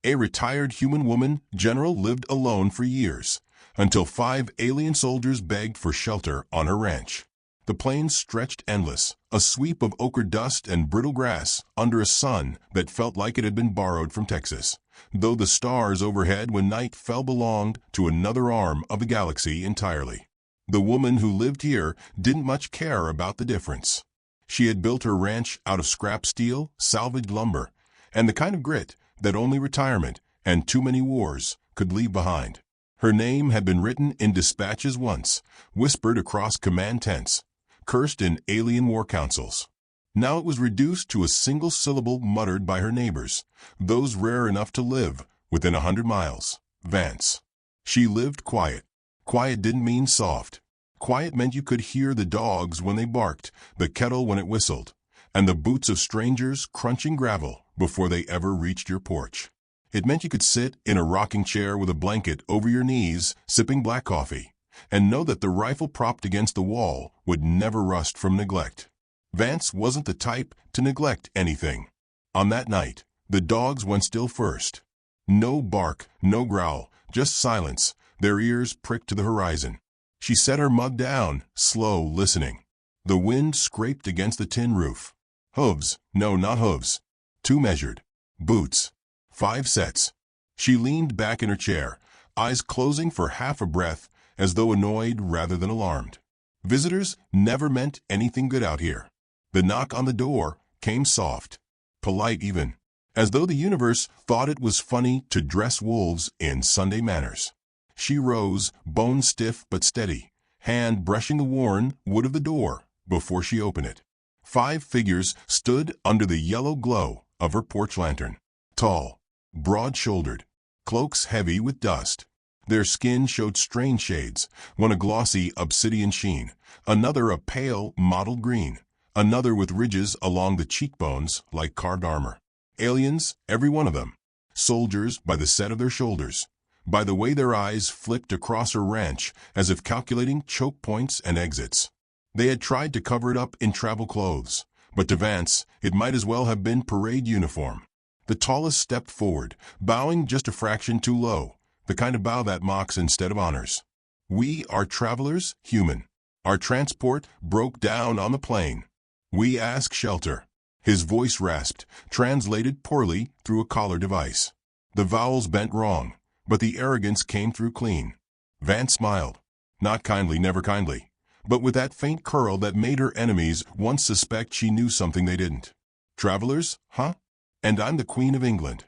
A retired human woman general lived alone for years, until 5 alien soldiers begged for shelter on her ranch. The plains stretched endless, a sweep of ochre dust and brittle grass under a sun that felt like it had been borrowed from Texas, though the stars overhead when night fell belonged to another arm of the galaxy entirely. The woman who lived here didn't much care about the difference. She had built her ranch out of scrap steel, salvaged lumber, and the kind of grit that only retirement and too many wars could leave behind. Her name had been written in dispatches once, whispered across command tents, cursed in alien war councils. Now it was reduced to a single syllable muttered by her neighbors, those rare enough to live within 100 miles. Vance. She lived quiet. Quiet didn't mean soft. Quiet meant you could hear the dogs when they barked, the kettle when it whistled, and the boots of strangers crunching gravel before they ever reached your porch. It meant you could sit in a rocking chair with a blanket over your knees, sipping black coffee, and know that the rifle propped against the wall would never rust from neglect. Vance wasn't the type to neglect anything. On that night, the dogs went still first. No bark, no growl, just silence, their ears pricked to the horizon. She set her mug down, slow, listening. The wind scraped against the tin roof. Hooves, no, not hooves. 2 measured. Boots. 5 sets. She leaned back in her chair, eyes closing for half a breath, as though annoyed rather than alarmed. Visitors never meant anything good out here. The knock on the door came soft, polite even, as though the universe thought it was funny to dress wolves in Sunday manners. She rose, bone stiff but steady, hand brushing the worn wood of the door before she opened it. 5 figures stood under the yellow glow of her porch lantern. Tall, broad-shouldered, cloaks heavy with dust. Their skin showed strange shades, one a glossy obsidian sheen, another a pale mottled green, another with ridges along the cheekbones like carved armor. Aliens, every one of them. Soldiers by the set of their shoulders, by the way their eyes flicked across her ranch as if calculating choke points and exits. They had tried to cover it up in travel clothes, but to Vance, it might as well have been parade uniform. The tallest stepped forward, bowing just a fraction too low, the kind of bow that mocks instead of honors. We are travelers, human. Our transport broke down on the plain. We ask shelter. His voice rasped, translated poorly through a collar device. The vowels bent wrong, but the arrogance came through clean. Vance smiled. Not kindly, never kindly, but with that faint curl that made her enemies once suspect she knew something they didn't. Travelers, huh? And I'm the Queen of England.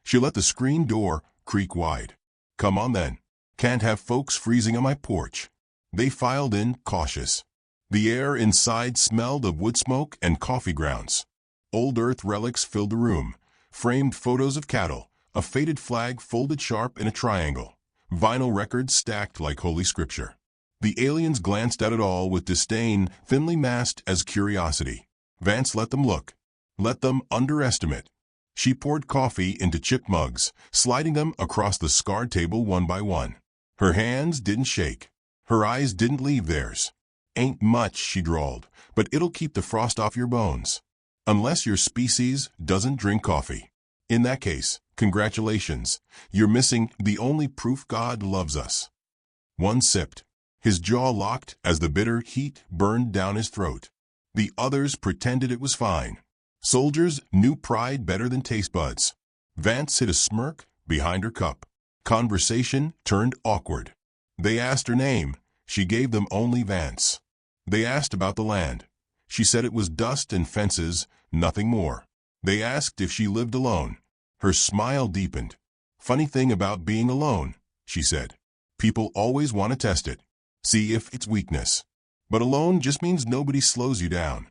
She let the screen door creak wide. Come on then. Can't have folks freezing on my porch. They filed in, cautious. The air inside smelled of wood smoke and coffee grounds. Old earth relics filled the room. Framed photos of cattle, a faded flag folded sharp in a triangle, vinyl records stacked like holy scripture. The aliens glanced at it all with disdain thinly masked as curiosity. Vance let them look. Let them underestimate. She poured coffee into chip mugs, sliding them across the scarred table one by one. Her hands didn't shake. Her eyes didn't leave theirs. Ain't much, she drawled, but it'll keep the frost off your bones. Unless your species doesn't drink coffee. In that case, congratulations. You're missing the only proof God loves us. One sipped. His jaw locked as the bitter heat burned down his throat. The others pretended it was fine. Soldiers knew pride better than taste buds. Vance hid a smirk behind her cup. Conversation turned awkward. They asked her name. She gave them only Vance. They asked about the land. She said it was dust and fences, nothing more. They asked if she lived alone. Her smile deepened. Funny thing about being alone, she said. People always want to test it. See if it's weakness. But alone just means nobody slows you down.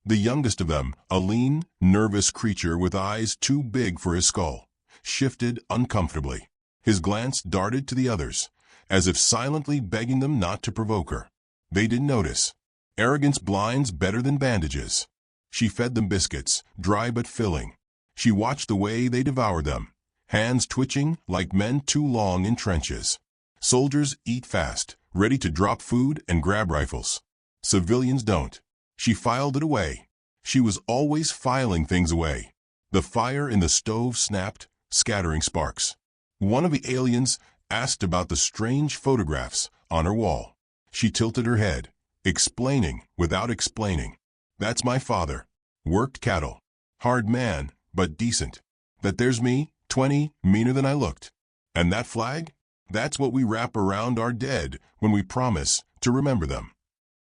The youngest of them, a lean, nervous creature with eyes too big for his skull, shifted uncomfortably. His glance darted to the others, as if silently begging them not to provoke her. They didn't notice. Arrogance blinds better than bandages. She fed them biscuits, dry but filling. She watched the way they devoured them, hands twitching like men too long in trenches. Soldiers eat fast, ready to drop food and grab rifles. Civilians don't. She filed it away. She was always filing things away. The fire in the stove snapped, scattering sparks. One of the aliens asked about the strange photographs on her wall. She tilted her head, explaining without explaining. That's my father. Worked cattle. Hard man, but decent. That there's me, 20, meaner than I looked. And that flag? That's what we wrap around our dead when we promise to remember them.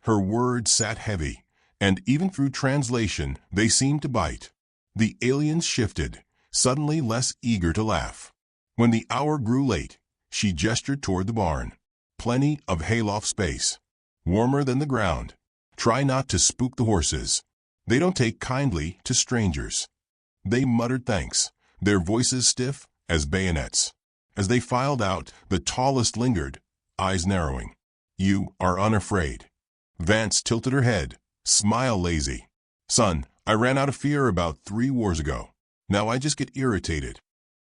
Her words sat heavy, and even through translation they seemed to bite. The aliens shifted, suddenly less eager to laugh. When the hour grew late, she gestured toward the barn. Plenty of hayloft space. Warmer than the ground. Try not to spook the horses. They don't take kindly to strangers. They muttered thanks, their voices stiff as bayonets. As they filed out, the tallest lingered, eyes narrowing. You are unafraid. Vance tilted her head, smile lazy. Son, I ran out of fear about 3 wars ago. Now I just get irritated.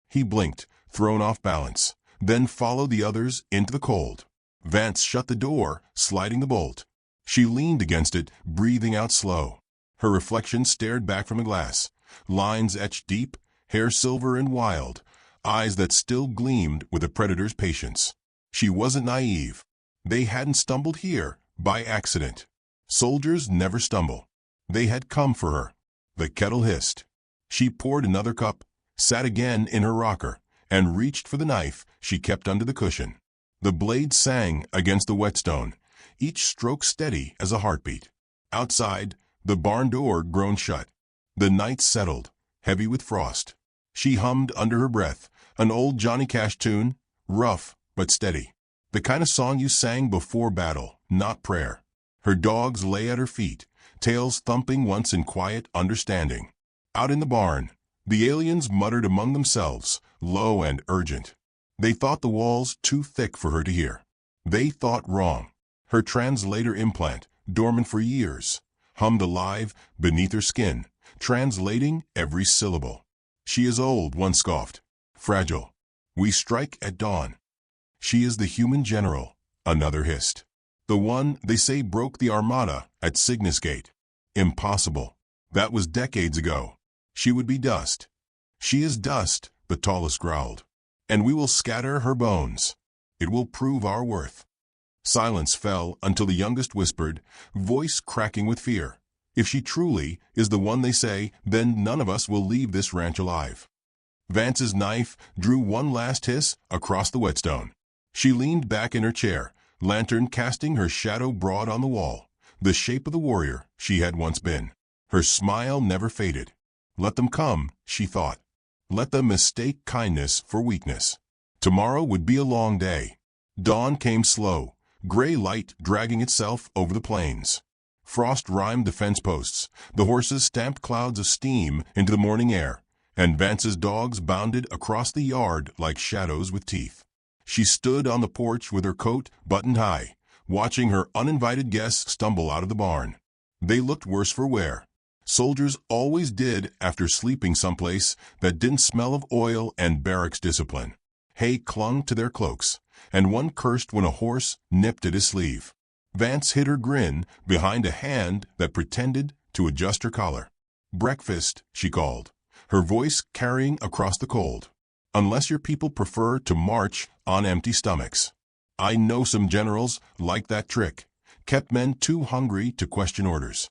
He blinked, thrown off balance, then followed the others into the cold. Vance shut the door, sliding the bolt. She leaned against it, breathing out slow. Her reflection stared back from the glass. Lines etched deep, hair silver and wild, eyes that still gleamed with a predator's patience. She wasn't naive. They hadn't stumbled here by accident. Soldiers never stumble. They had come for her. The kettle hissed. She poured another cup, sat again in her rocker, and reached for the knife she kept under the cushion. The blade sang against the whetstone, each stroke steady as a heartbeat. Outside, the barn door groaned shut. The night settled, heavy with frost. She hummed under her breath, an old Johnny Cash tune, rough but steady. The kind of song you sang before battle, not prayer. Her dogs lay at her feet, tails thumping once in quiet understanding. Out in the barn, the aliens muttered among themselves, low and urgent. They thought the walls too thick for her to hear. They thought wrong. Her translator implant, dormant for years, hummed alive beneath her skin, translating every syllable. She is old, one scoffed. Fragile. We strike at dawn. She is the human general, another hissed. The one they say broke the armada at Cygnus Gate. Impossible. That was decades ago. She would be dust. She is dust, the tallest growled. And we will scatter her bones. It will prove our worth. Silence fell until the youngest whispered, voice cracking with fear. If she truly is the one they say, then none of us will leave this ranch alive. Vance's knife drew one last hiss across the whetstone. She leaned back in her chair, lantern casting her shadow broad on the wall, the shape of the warrior she had once been. Her smile never faded. Let them come, she thought. Let them mistake kindness for weakness. Tomorrow would be a long day. Dawn came slow, gray light dragging itself over the plains. Frost rimed the fence posts, the horses stamped clouds of steam into the morning air, and Vance's dogs bounded across the yard like shadows with teeth. She stood on the porch with her coat buttoned high, watching her uninvited guests stumble out of the barn. They looked worse for wear. Soldiers always did after sleeping someplace that didn't smell of oil and barracks discipline. Hay clung to their cloaks, and one cursed when a horse nipped at his sleeve. Vance hid her grin behind a hand that pretended to adjust her collar. Breakfast, she called, her voice carrying across the cold. Unless your people prefer to march on empty stomachs. I know some generals like that trick, kept men too hungry to question orders.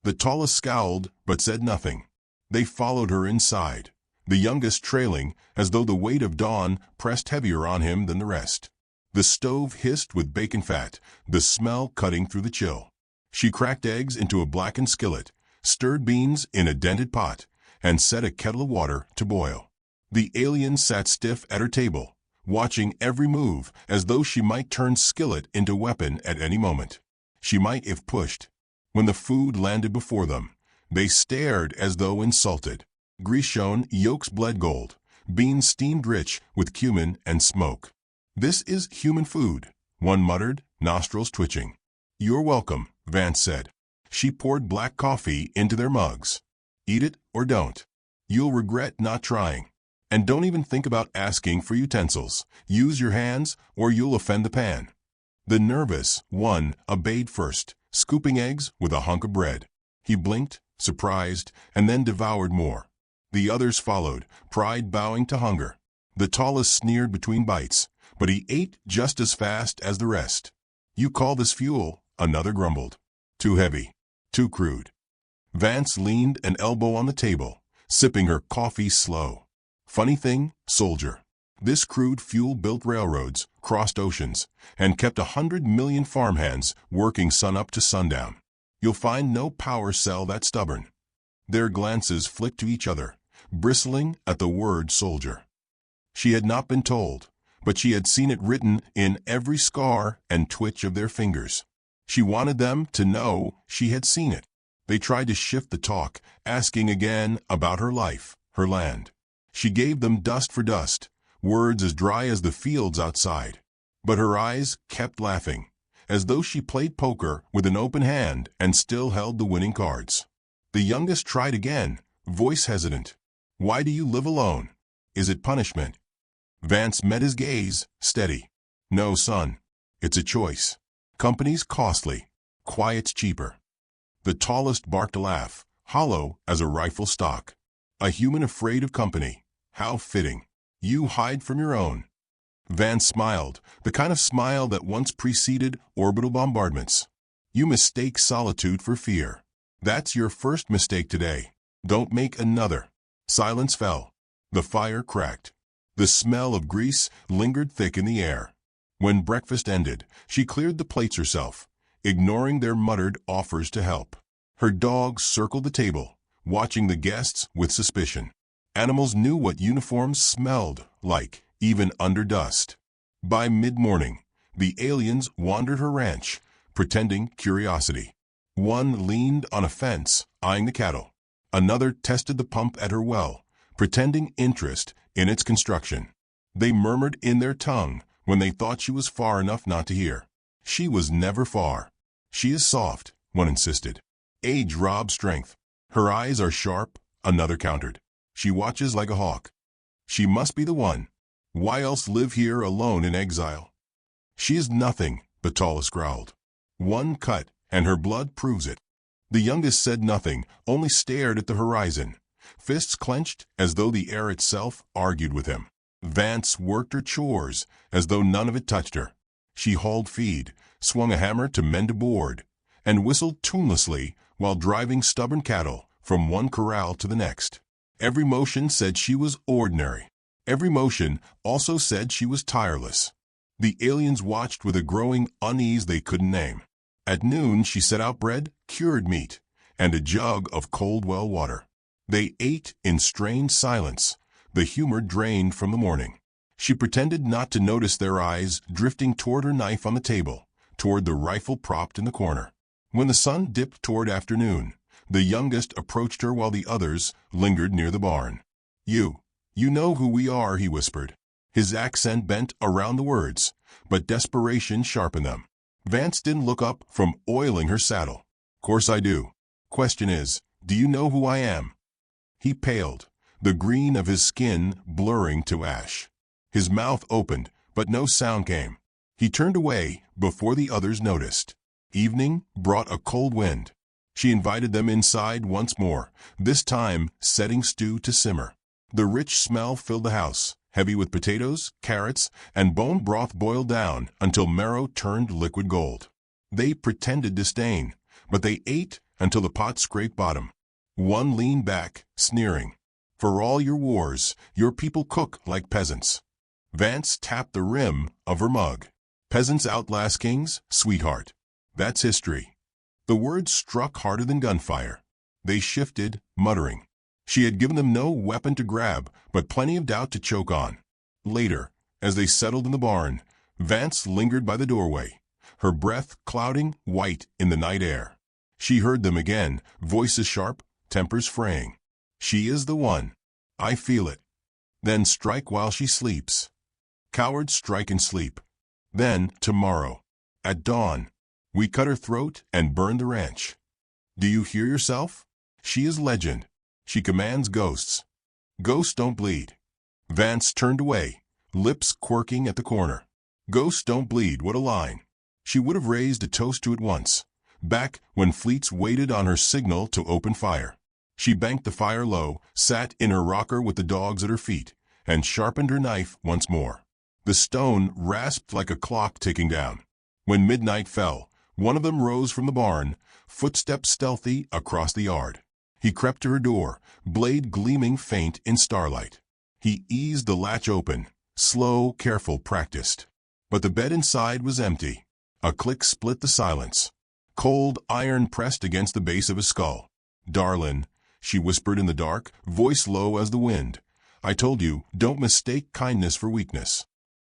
The tallest scowled but said nothing. They followed her inside, the youngest trailing as though the weight of dawn pressed heavier on him than the rest. The stove hissed with bacon fat, the smell cutting through the chill. She cracked eggs into a blackened skillet, stirred beans in a dented pot, and set a kettle of water to boil. The alien sat stiff at her table, watching every move as though she might turn skillet into weapon at any moment. She might if pushed. When the food landed before them, they stared as though insulted. Grease shone, yolks bled gold, beans steamed rich with cumin and smoke. This is human food, one muttered, nostrils twitching. You're welcome, Vance said. She poured black coffee into their mugs. Eat it or don't. You'll regret not trying. And don't even think about asking for utensils. Use your hands or you'll offend the pan. The nervous one obeyed first, scooping eggs with a hunk of bread. He blinked, surprised, and then devoured more. The others followed, pride bowing to hunger. The tallest sneered between bites, but he ate just as fast as the rest. "You call this fuel?" another grumbled. "Too heavy. Too crude." Vance leaned an elbow on the table, sipping her coffee slow. "Funny thing, soldier. This crude fuel built railroads, crossed oceans, and kept 100 million farmhands working sunup to sundown. You'll find no power cell that stubborn." Their glances flicked to each other, bristling at the word soldier. She had not been told, but she had seen it written in every scar and twitch of their fingers. She wanted them to know she had seen it. They tried to shift the talk, asking again about her life, her land. She gave them dust for dust, words as dry as the fields outside. But her eyes kept laughing, as though she played poker with an open hand and still held the winning cards. The youngest tried again, voice hesitant. "Why do you live alone? Is it punishment?" Vance met his gaze, steady. "No, son. It's a choice. Company's costly. Quiet's cheaper." The tallest barked a laugh, hollow as a rifle stock. "A human afraid of company. How fitting. You hide from your own." Vance smiled, the kind of smile that once preceded orbital bombardments. "You mistake solitude for fear. That's your first mistake today. Don't make another." Silence fell. The fire cracked. The smell of grease lingered thick in the air. When breakfast ended, she cleared the plates herself, ignoring their muttered offers to help. Her dogs circled the table, watching the guests with suspicion. Animals knew what uniforms smelled like, even under dust. By mid-morning, the aliens wandered her ranch, pretending curiosity. One leaned on a fence, eyeing the cattle. Another tested the pump at her well, pretending interest in its construction. They murmured in their tongue when they thought she was far enough not to hear. She was never far. "She is soft," one insisted. "Age robs strength." "Her eyes are sharp," another countered. "She watches like a hawk." "She must be the one. Why else live here alone in exile?" "She is nothing," the tallest growled. "One cut, and her blood proves it." The youngest said nothing, only stared at the horizon, fists clenched as though the air itself argued with him. Vance worked her chores as though none of it touched her. She hauled feed, swung a hammer to mend a board, and whistled tunelessly while driving stubborn cattle from one corral to the next. Every motion said she was ordinary. Every motion also said she was tireless. The aliens watched with a growing unease they couldn't name. At noon she set out bread, cured meat, and a jug of cold well water. They ate in strained silence, the humor drained from the morning. She pretended not to notice their eyes drifting toward her knife on the table, toward the rifle propped in the corner. When the sun dipped toward afternoon, the youngest approached her while the others lingered near the barn. You know who we are," he whispered. His accent bent around the words, but desperation sharpened them. Vance didn't look up from oiling her saddle. "Course I do. Question is, do you know who I am?" He paled, the green of his skin blurring to ash. His mouth opened, but no sound came. He turned away before the others noticed. Evening brought a cold wind. She invited them inside once more, this time setting stew to simmer. The rich smell filled the house, heavy with potatoes, carrots, and bone broth boiled down until marrow turned liquid gold. They pretended disdain, but they ate until the pot scraped bottom. One leaned back, sneering. "For all your wars, your people cook like peasants." Vance tapped the rim of her mug. "Peasants outlast kings, sweetheart. That's history." The words struck harder than gunfire. They shifted, muttering. She had given them no weapon to grab, but plenty of doubt to choke on. Later, as they settled in the barn, Vance lingered by the doorway, her breath clouding white in the night air. She heard them again, voices sharp, tempers fraying. "She is the one. I feel it." Then strike while she sleeps. Cowards strike in sleep. Then, tomorrow, at dawn, we cut her throat and burn the ranch. Do you hear yourself? She is legend. She commands ghosts. Ghosts don't bleed. Vance turned away, lips quirking at the corner. Ghosts don't bleed, what a line. She would have raised a toast to it once, back when fleets waited on her signal to open fire. She banked the fire low, sat in her rocker with the dogs at her feet, and sharpened her knife once more. The stone rasped like a clock ticking down. When midnight fell, one of them rose from the barn, footsteps stealthy across the yard. He crept to her door, blade gleaming faint in starlight. He eased the latch open, slow, careful, practiced. But the bed inside was empty. A click split the silence. Cold iron pressed against the base of his skull. "Darlin'," she whispered in the dark, voice low as the wind. "I told you, don't mistake kindness for weakness."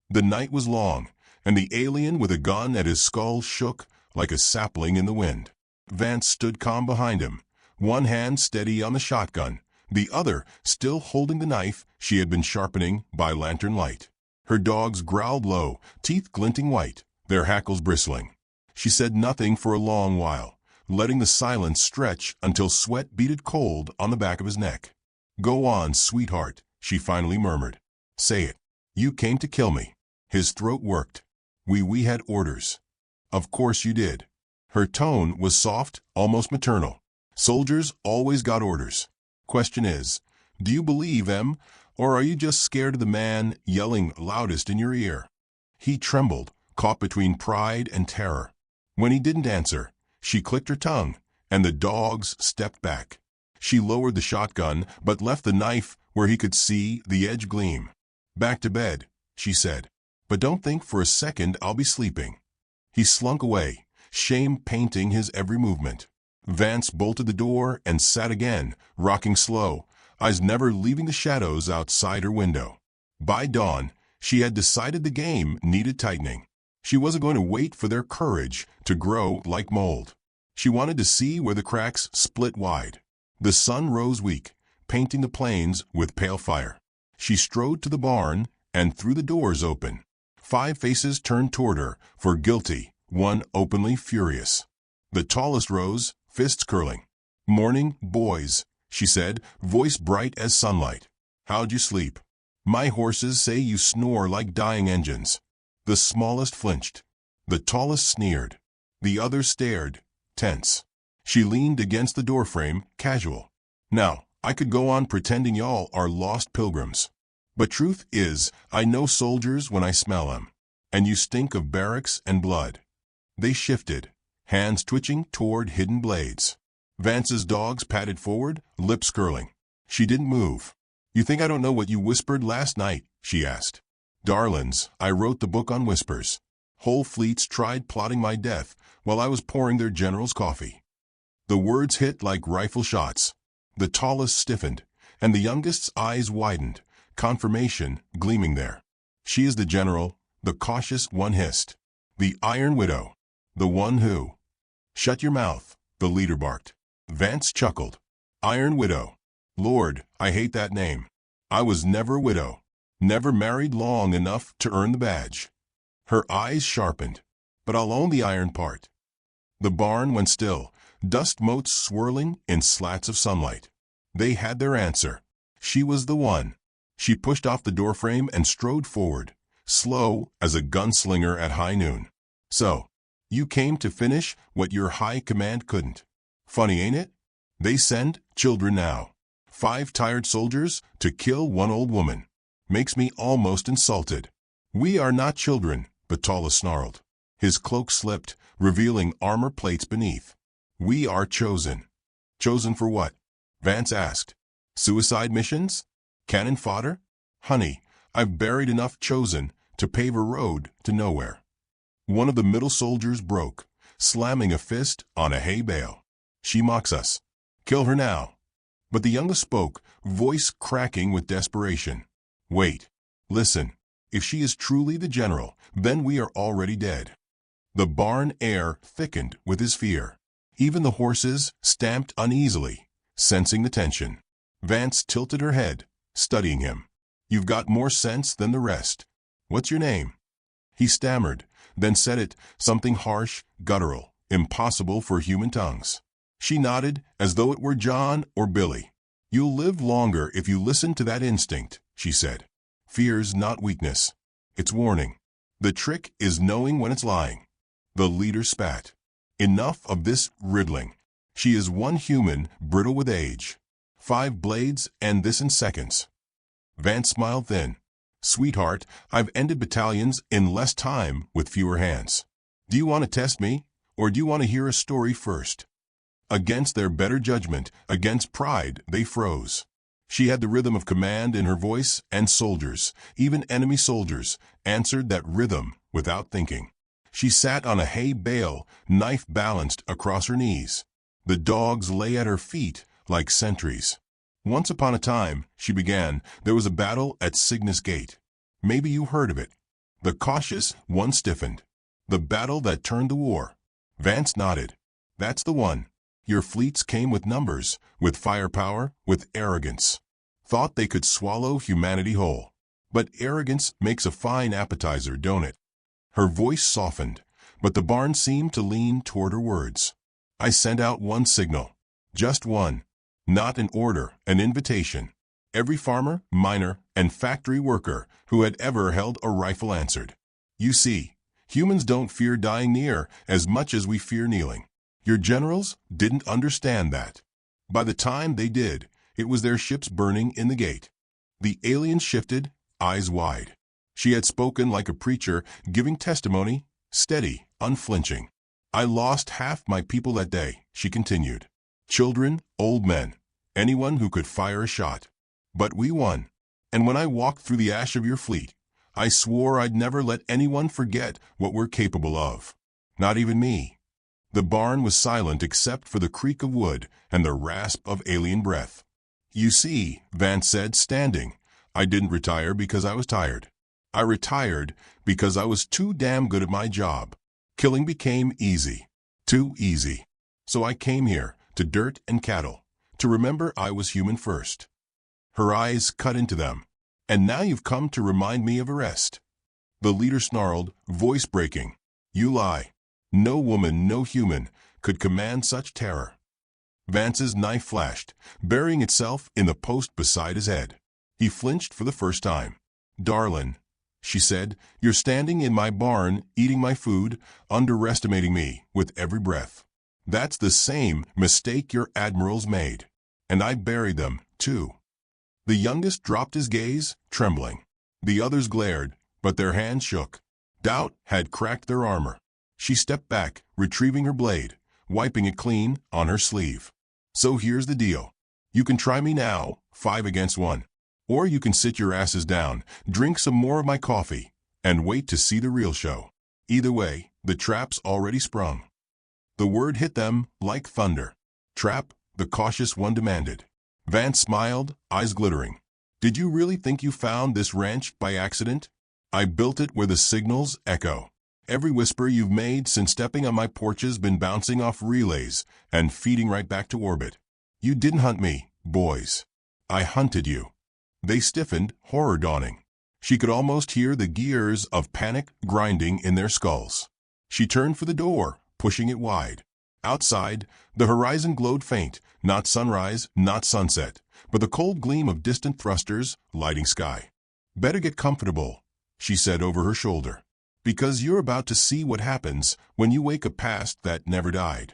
The night was long, and the alien with a gun at his skull shook like a sapling in the wind. Vance stood calm behind him, one hand steady on the shotgun, the other still holding the knife she had been sharpening by lantern light. Her dogs growled low, teeth glinting white, their hackles bristling. She said nothing for a long while, letting the silence stretch until sweat beaded cold on the back of his neck. "Go on, sweetheart," she finally murmured. "Say it. You came to kill me." His throat worked. We had orders." "Of course you did." Her tone was soft, almost maternal. "Soldiers always got orders. Question is, do you believe them, or are you just scared of the man yelling loudest in your ear?" He trembled, caught between pride and terror. When he didn't answer, she clicked her tongue, and the dogs stepped back. She lowered the shotgun, but left the knife where he could see the edge gleam. "Back to bed," she said. "But don't think for a second I'll be sleeping." He slunk away, shame painting his every movement. Vance bolted the door and sat again, rocking slow, eyes never leaving the shadows outside her window. By dawn, she had decided the game needed tightening. She wasn't going to wait for their courage to grow like mold. She wanted to see where the cracks split wide. The sun rose weak, painting the plains with pale fire. She strode to the barn and threw the doors open. 5 faces turned toward her, for guilty, one openly furious. The tallest rose, fists curling. "Morning, boys," she said, voice bright as sunlight. "How'd you sleep?" "My horses say you snore like dying engines." The smallest flinched. The tallest sneered. The others stared, tense. She leaned against the doorframe, casual. "Now, I could go on pretending y'all are lost pilgrims. But truth is, I know soldiers when I smell them. And you stink of barracks and blood." They shifted, hands twitching toward hidden blades. Vance's dogs padded forward, lips curling. She didn't move. "You think I don't know what you whispered last night?" she asked. "Darlings, I wrote the book on whispers. Whole fleets tried plotting my death while I was pouring their generals coffee." The words hit like rifle shots. The tallest stiffened, and the youngest's eyes widened, confirmation gleaming there. "She is the general," the cautious one hissed. "The Iron Widow. The one who—" "Shut your mouth," the leader barked. Vance chuckled. "Iron Widow. Lord, I hate that name. I was never a widow. Never married long enough to earn the badge." Her eyes sharpened. "But I'll own the iron part." The barn went still, dust motes swirling in slats of sunlight. They had their answer. She was the one. She pushed off the doorframe and strode forward, slow as a gunslinger at high noon. "So, you came to finish what your high command couldn't. Funny, ain't it? They send children now. 5 tired soldiers to kill one old woman. Makes me almost insulted." "We are not children," the tallest snarled. His cloak slipped, revealing armor plates beneath. "We are chosen." "Chosen for what?" Vance asked. "Suicide missions? Cannon fodder? Honey, I've buried enough chosen to pave a road to nowhere." One of the middle soldiers broke, slamming a fist on a hay bale. "She mocks us. Kill her now." But the youngest spoke, voice cracking with desperation. "Wait. Listen. If she is truly the general, then we are already dead." The barn air thickened with his fear. Even the horses stamped uneasily, sensing the tension. Vance tilted her head, studying him. "You've got more sense than the rest. What's your name?" He stammered, then said it, something harsh, guttural, impossible for human tongues. She nodded, as though it were John or Billy. "You'll live longer if you listen to that instinct," she said. "Fear's not weakness. It's warning. The trick is knowing when it's lying." The leader spat. "Enough of this riddling. She is one human, brittle with age. 5 blades and this in seconds. Vance smiled thin. Sweetheart, I've ended battalions in less time with fewer hands. Do you want to test me, or do you want to hear a story first? Against their better judgment, against pride, they froze. She had the rhythm of command in her voice, and soldiers, even enemy soldiers, answered that rhythm without thinking. She sat on a hay bale, knife balanced across her knees. The dogs lay at her feet like sentries. Once upon a time, she began, there was a battle at Cygnus Gate. Maybe you heard of it. The cautious one stiffened. The battle that turned the war. Vance nodded. That's the one. Your fleets came with numbers, with firepower, with arrogance. Thought they could swallow humanity whole. But arrogance makes a fine appetizer, don't it? Her voice softened, but the barn seemed to lean toward her words. I sent out one signal. Just one. Not an order, an invitation. Every farmer, miner, and factory worker who had ever held a rifle answered. You see, humans don't fear dying near as much as we fear kneeling. Your generals didn't understand that. By the time they did, it was their ships burning in the gate. The alien shifted, eyes wide. She had spoken like a preacher, giving testimony, steady, unflinching. I lost half my people that day, she continued. Children, old men, anyone who could fire a shot. But we won. And when I walked through the ash of your fleet, I swore I'd never let anyone forget what we're capable of. Not even me. The barn was silent except for the creak of wood and the rasp of alien breath. You see, Vance said, standing, I didn't retire because I was tired. I retired because I was too damn good at my job. Killing became easy. Too easy. So I came here, to dirt and cattle, to remember I was human first. Her eyes cut into them. And now you've come to remind me of arrest. The leader snarled, voice breaking. You lie. No woman, no human, could command such terror. Vance's knife flashed, burying itself in the post beside his head. He flinched for the first time. Darlin', she said, you're standing in my barn, eating my food, underestimating me with every breath. That's the same mistake your admirals made. And I buried them, too. The youngest dropped his gaze, trembling. The others glared, but their hands shook. Doubt had cracked their armor. She stepped back, retrieving her blade, wiping it clean on her sleeve. So here's the deal. You can try me now, 5 against 1. Or you can sit your asses down, drink some more of my coffee, and wait to see the real show. Either way, the trap's already sprung. The word hit them like thunder. Trap, the cautious one demanded. Vance smiled, eyes glittering. Did you really think you found this ranch by accident? I built it where the signals echo. Every whisper you've made since stepping on my porch's been bouncing off relays and feeding right back to orbit. You didn't hunt me, boys. I hunted you. They stiffened, horror dawning. She could almost hear the gears of panic grinding in their skulls. She turned for the door, pushing it wide. Outside, the horizon glowed faint, not sunrise, not sunset, but the cold gleam of distant thrusters lighting sky. Better get comfortable, she said over her shoulder, because you're about to see what happens when you wake a past that never died.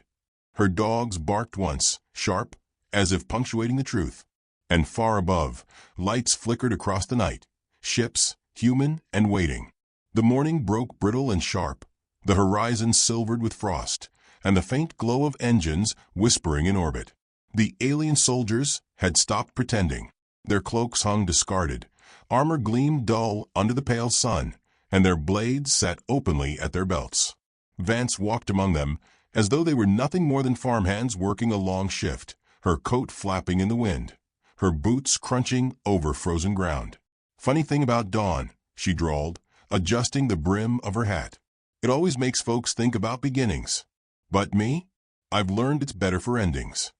Her dogs barked once, sharp, as if punctuating the truth. And far above, lights flickered across the night, ships, human and waiting. The morning broke brittle and sharp, the horizon silvered with frost, and the faint glow of engines whispering in orbit. The alien soldiers had stopped pretending. Their cloaks hung discarded, armor gleamed dull under the pale sun, and their blades sat openly at their belts. Vance walked among them as though they were nothing more than farmhands working a long shift, her coat flapping in the wind, her boots crunching over frozen ground. Funny thing about dawn, she drawled, adjusting the brim of her hat. It always makes folks think about beginnings. But me? I've learned it's better for endings.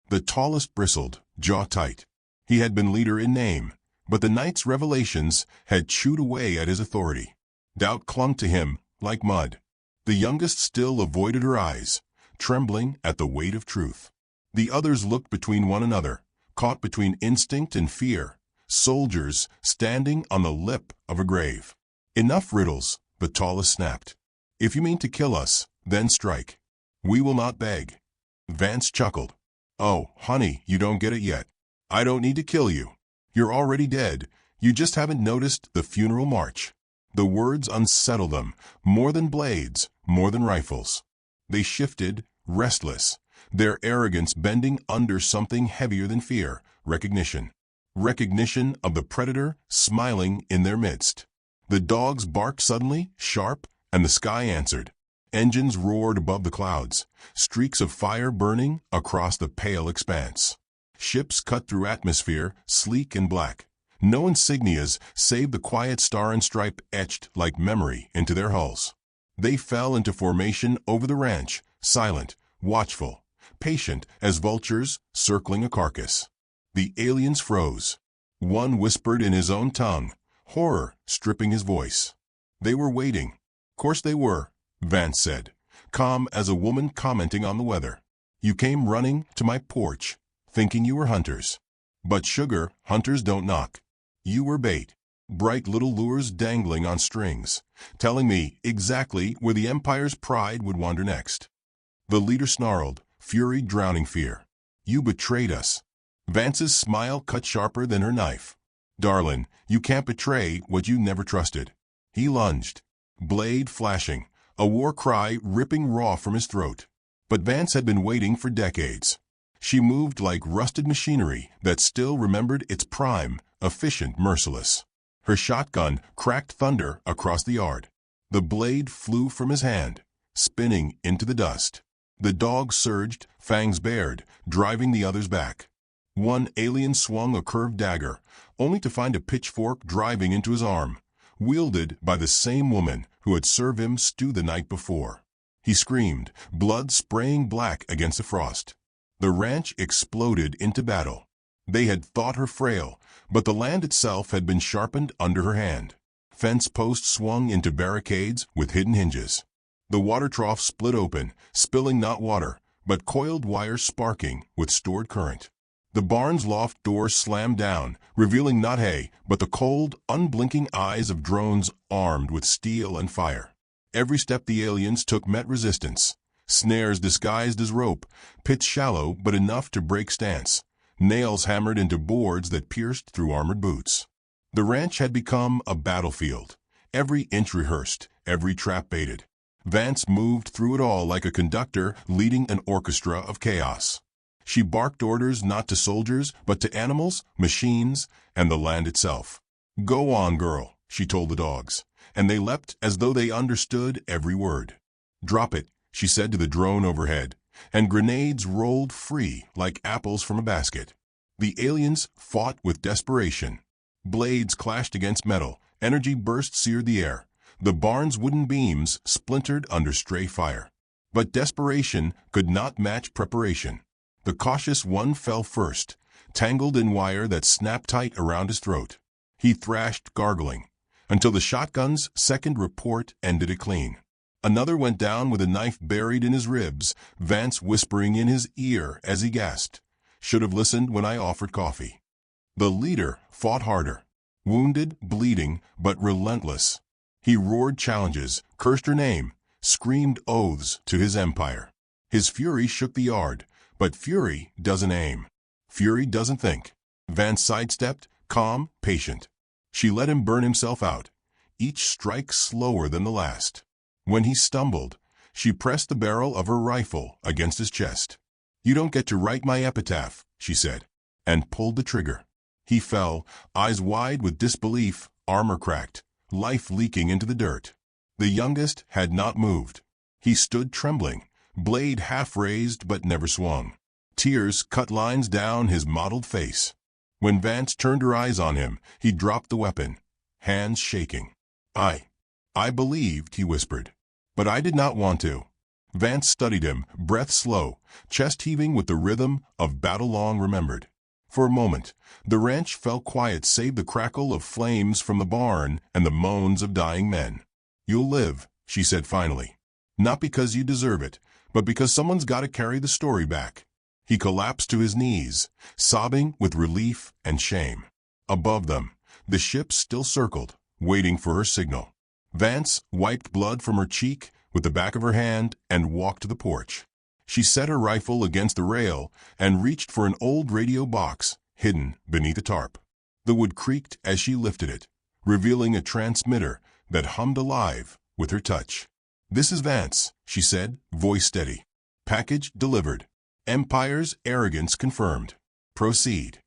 The tallest bristled, jaw tight. He had been leader in name, but the night's revelations had chewed away at his authority. Doubt clung to him like mud. The youngest still avoided her eyes, trembling at the weight of truth. The others looked between one another, caught between instinct and fear, soldiers standing on the lip of a grave. Enough riddles, the tallest snapped. If you mean to kill us, then strike. We will not beg. Vance chuckled. Oh, honey, you don't get it yet. I don't need to kill you. You're already dead. You just haven't noticed the funeral march. The words unsettled them, more than blades, more than rifles. They shifted, restless, their arrogance bending under something heavier than fear, recognition. Recognition of the predator smiling in their midst. The dogs barked suddenly, sharp, and the sky answered. Engines roared above the clouds, streaks of fire burning across the pale expanse. Ships cut through atmosphere, sleek and black. No insignias save the quiet star and stripe etched like memory into their hulls. They fell into formation over the ranch, silent, watchful, patient as vultures circling a carcass. The aliens froze. One whispered in his own tongue, horror stripping his voice. They were waiting. Course they were, Vance said, calm as a woman commenting on the weather. You came running to my porch, thinking you were hunters. But sugar, hunters don't knock. You were bait, bright little lures dangling on strings, telling me exactly where the Empire's pride would wander next. The leader snarled, fury drowning fear. You betrayed us. Vance's smile cut sharper than her knife. Darlin', you can't betray what you never trusted. He lunged, blade flashing, a war cry ripping raw from his throat. But Vance had been waiting for decades. She moved like rusted machinery that still remembered its prime, efficient, merciless. Her shotgun cracked thunder across the yard. The blade flew from his hand, spinning into the dust. The dog surged, fangs bared, driving the others back. One alien swung a curved dagger, only to find a pitchfork driving into his arm, wielded by the same woman who had served him stew the night before. He screamed, blood spraying black against the frost. The ranch exploded into battle. They had thought her frail, but the land itself had been sharpened under her hand. Fence posts swung into barricades with hidden hinges. The water trough split open, spilling not water, but coiled wire sparking with stored current. The barn's loft door slammed down, revealing not hay, but the cold, unblinking eyes of drones armed with steel and fire. Every step the aliens took met resistance. Snares disguised as rope, pits shallow but enough to break stance, nails hammered into boards that pierced through armored boots. The ranch had become a battlefield, every inch rehearsed, every trap baited. Vance moved through it all like a conductor leading an orchestra of chaos. She barked orders not to soldiers, but to animals, machines, and the land itself. Go on, girl, she told the dogs, and they leapt as though they understood every word. Drop it, she said to the drone overhead, and grenades rolled free like apples from a basket. The aliens fought with desperation. Blades clashed against metal, energy burst seared the air. The barn's wooden beams splintered under stray fire. But desperation could not match preparation. The cautious one fell first, tangled in wire that snapped tight around his throat. He thrashed, gargling, until the shotgun's second report ended it clean. Another went down with a knife buried in his ribs, Vance whispering in his ear as he gasped, "Should have listened when I offered coffee." The leader fought harder, wounded, bleeding, but relentless. He roared challenges, cursed her name, screamed oaths to his empire. His fury shook the yard, but fury doesn't aim. Fury doesn't think. Vance sidestepped, calm, patient. She let him burn himself out, each strike slower than the last. When he stumbled, she pressed the barrel of her rifle against his chest. "You don't get to write my epitaph," she said, and pulled the trigger. He fell, eyes wide with disbelief, armor cracked, life leaking into the dirt. The youngest had not moved. He stood trembling, blade half raised but never swung. Tears cut lines down his mottled face. When Vance turned her eyes on him, he dropped the weapon, hands shaking. I believed," he whispered, "but I did not want to." Vance studied him, breath slow, chest heaving with the rhythm of battle long remembered. For a moment, the ranch fell quiet save the crackle of flames from the barn and the moans of dying men. "You'll live," she said finally. "Not because you deserve it, but because someone's got to carry the story back." He collapsed to his knees, sobbing with relief and shame. Above them, the ship still circled, waiting for her signal. Vance wiped blood from her cheek with the back of her hand and walked to the porch. She set her rifle against the rail and reached for an old radio box, hidden beneath a tarp. The wood creaked as she lifted it, revealing a transmitter that hummed alive with her touch. "This is Vance," she said, voice steady. "Package delivered. Empire's arrogance confirmed. Proceed."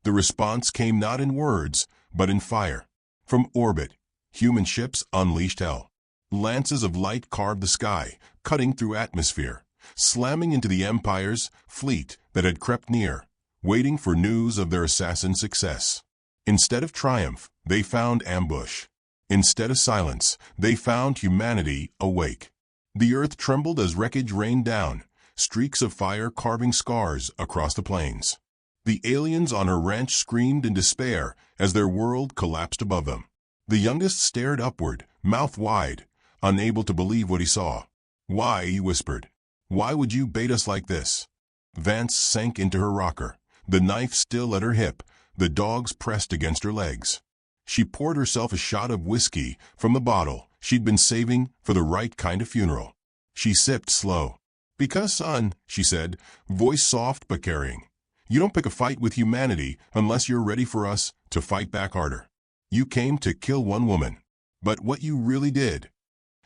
The response came not in words, but in fire. From orbit, human ships unleashed hell. Lances of light carved the sky, cutting through atmosphere, slamming into the Empire's fleet that had crept near, waiting for news of their assassin's success. Instead of triumph, they found ambush. Instead of silence, they found humanity awake. The earth trembled as wreckage rained down, streaks of fire carving scars across the plains. The aliens on her ranch screamed in despair as their world collapsed above them. The youngest stared upward, mouth wide, unable to believe what he saw. "Why?" he whispered. "Why would you bait us like this?" Vance sank into her rocker, the knife still at her hip, the dogs pressed against her legs. She poured herself a shot of whiskey from the bottle she'd been saving for the right kind of funeral. She sipped slow. "Because, son," she said, voice soft but carrying, "you don't pick a fight with humanity unless you're ready for us to fight back harder. You came to kill one woman. But what you really did—"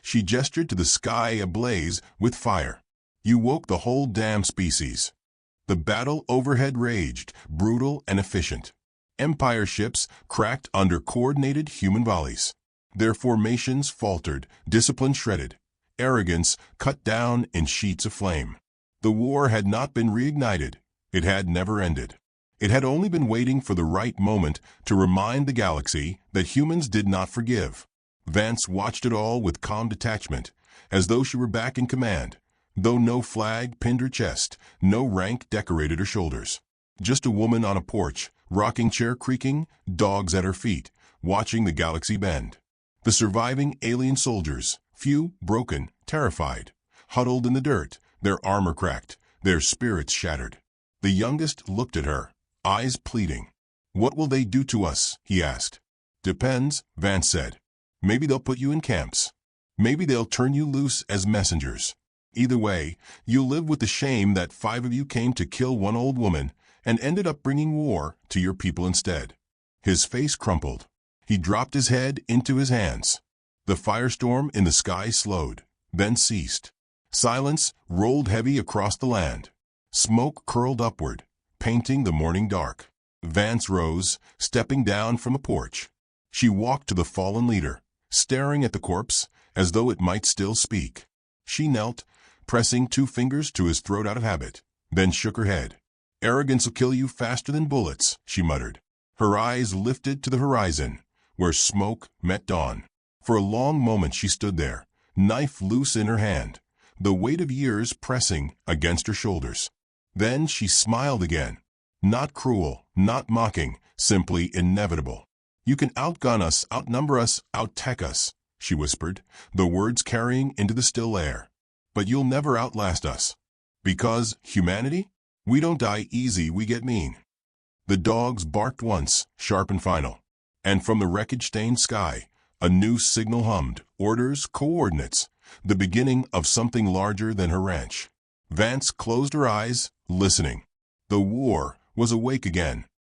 She gestured to the sky ablaze with fire. "You woke the whole damn species." The battle overhead raged, brutal and efficient. Empire ships cracked under coordinated human volleys. Their formations faltered, discipline shredded, arrogance cut down in sheets of flame. The war had not been reignited. It had never ended. It had only been waiting for the right moment to remind the galaxy that humans did not forgive. Vance watched it all with calm detachment, as though she were back in command, though no flag pinned her chest, no rank decorated her shoulders. Just a woman on a porch, rocking chair creaking, dogs at her feet, watching the galaxy bend. The surviving alien soldiers, few, broken, terrified, huddled in the dirt, their armor cracked, their spirits shattered. The youngest looked at her, eyes pleading. "What will they do to us?" he asked. "Depends," Vance said. "Maybe they'll put you in camps. Maybe they'll turn you loose as messengers. Either way, you'll live with the shame that 5 of you came to kill one old woman and ended up bringing war to your people instead." His face crumpled. He dropped his head into his hands. The firestorm in the sky slowed, then ceased. Silence rolled heavy across the land. Smoke curled upward, painting the morning dark. Vance rose, stepping down from the porch. She walked to the fallen leader, staring at the corpse as though it might still speak. She knelt, pressing 2 fingers to his throat out of habit, then shook her head. "Arrogance will kill you faster than bullets," she muttered. Her eyes lifted to the horizon, where smoke met dawn. For a long moment she stood there, knife loose in her hand, the weight of years pressing against her shoulders. Then she smiled again. Not cruel, not mocking, simply inevitable. "You can outgun us, outnumber us, outtech us," she whispered, the words carrying into the still air. "But you'll never outlast us. Because humanity? We don't die easy, we get mean." The dogs barked once, sharp and final. And from the wreckage-stained sky, a new signal hummed, orders, coordinates, the beginning of something larger than her ranch. Vance closed her eyes, listening. The war was awake again,